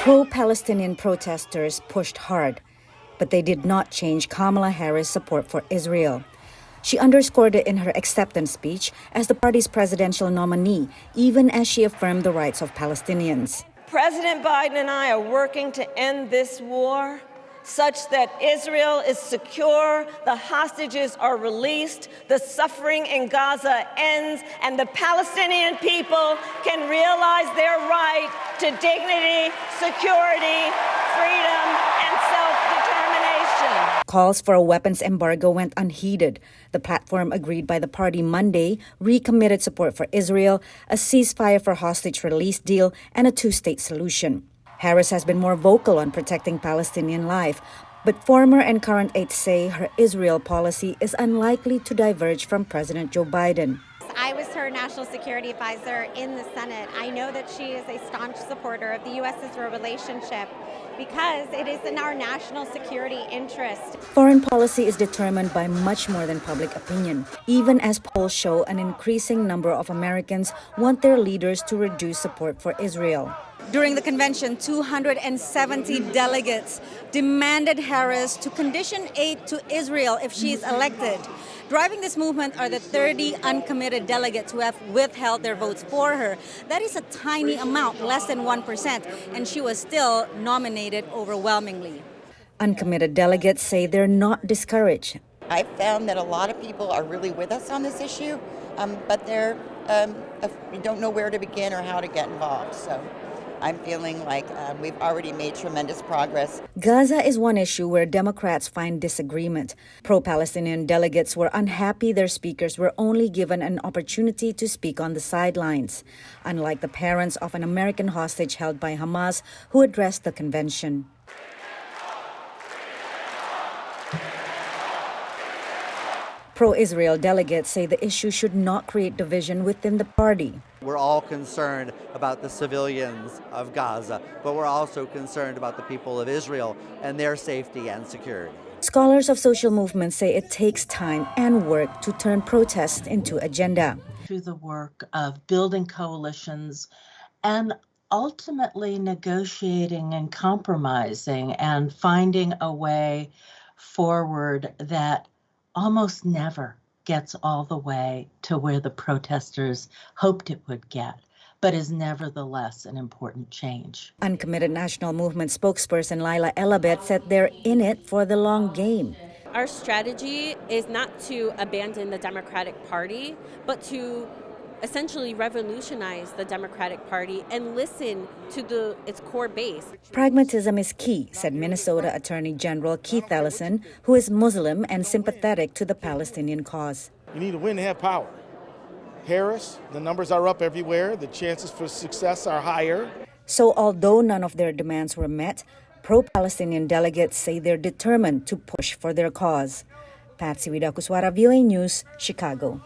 Pro-Palestinian protesters pushed hard, but they did not change Kamala Harris' support for Israel. She underscored it in her acceptance speech as the party's presidential nominee, even as she affirmed the rights of Palestinians. President Biden and I are working to end this war such that Israel is secure, the hostages are released, the suffering in Gaza ends, and the Palestinian people can realize their right to dignity, security, freedom, and self-determination. Calls for a weapons embargo went unheeded. The platform agreed by the party Monday recommitted support for Israel, a ceasefire for hostage release deal, and a two-state solution. Harris has been more vocal on protecting Palestinian life, but former and current aides say her Israel policy is unlikely to diverge from President Joe Biden. I was her national security advisor in the Senate. I know that she is a staunch supporter of the U.S.-Israel relationship because it is in our national security interest. Foreign policy is determined by much more than public opinion, even as polls show an increasing number of Americans want their leaders to reduce support for Israel. During the convention, 270 delegates demanded Harris to condition aid to Israel if she is elected. Driving this movement are the 30 uncommitted delegates who have withheld their votes for her. That is a tiny amount, less than 1%, and she was still nominated overwhelmingly. Uncommitted delegates say they're not discouraged. I've found that a lot of people are really with us on this issue, but they're don't know where to begin or how to get involved. So I'm feeling like we've already made tremendous progress. Gaza is one issue where Democrats find disagreement. Pro-Palestinian delegates were unhappy their speakers were only given an opportunity to speak on the sidelines, unlike the parents of an American hostage held by Hamas who addressed the convention. Pro-Israel delegates say the issue should not create division within the party. We're all concerned about the civilians of Gaza, but we're also concerned about the people of Israel and their safety and security. Scholars of social movements say it takes time and work to turn protests into agenda. Through the work of building coalitions and ultimately negotiating and compromising and finding a way forward that almost never gets all the way to where the protesters hoped it would get, but is nevertheless an important change. Uncommitted National Movement spokesperson Laila Elabet said they're in it for the long game. Our strategy is not to abandon the Democratic Party, but to essentially revolutionize the Democratic Party and listen to its core base. Pragmatism is key, said Minnesota Attorney General Keith Ellison, who is Muslim and sympathetic to the Palestinian cause. You need to win to have power. Harris, the numbers are up everywhere. The chances for success are higher. So although none of their demands were met, pro-Palestinian delegates say they're determined to push for their cause. Patsy, Widakuswara, VOANews, Chicago.